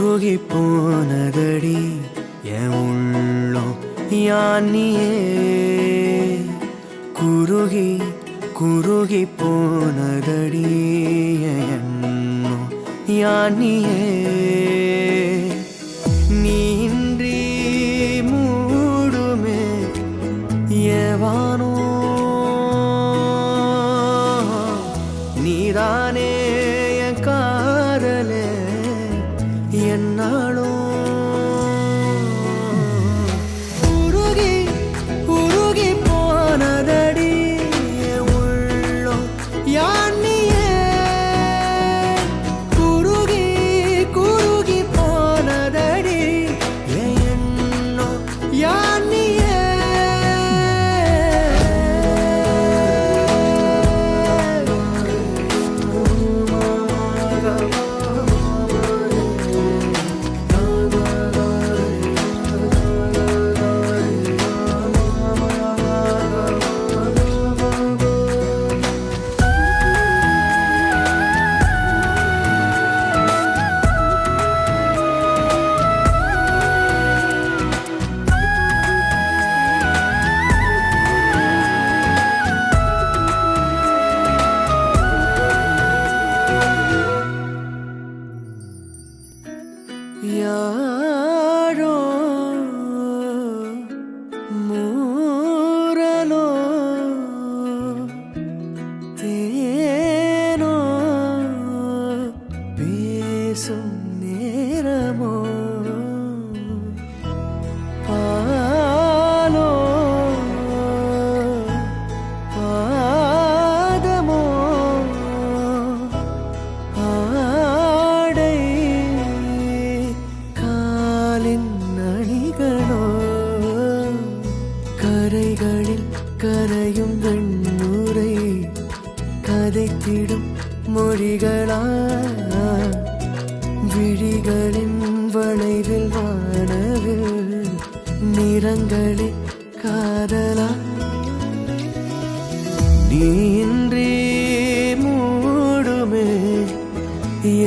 குறுகி போனதடி என் உள்ளம் யானியே குறுகி குறுகி போனதடி என் எண்ணம் யானியே நீன்றி மூடுமே ஏவானோ நீதானே என் காதலே என்னாலும் உருகி உருகி போனதடி உள்ளம் யானியே குறுகி குறுகி போனதடி எண்ணம் யானியே யாரோ மூரலோ தேனோ பேசும் நேரமோ பாலோ பாதமோ ஆடை அணிகளோ கரைகளில் கரையும் வெண்ணுரை கதைத்திடும் மொழிகளா விழிகளின் வளைவில் வானவில் நிறங்களில் காதலா நீன்றி மூடுமே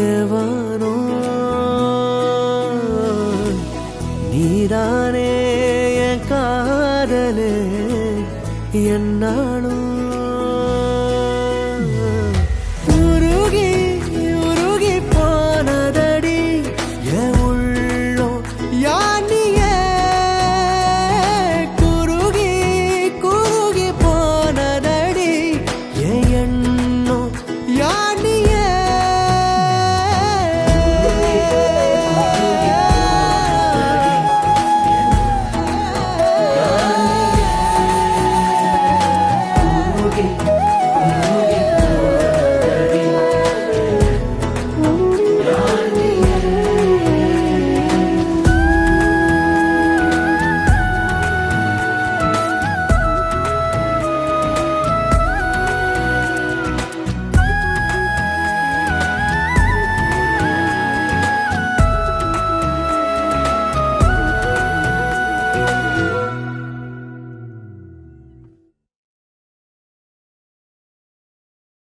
எவானோ நீதானே என் காதலே என்னாலும்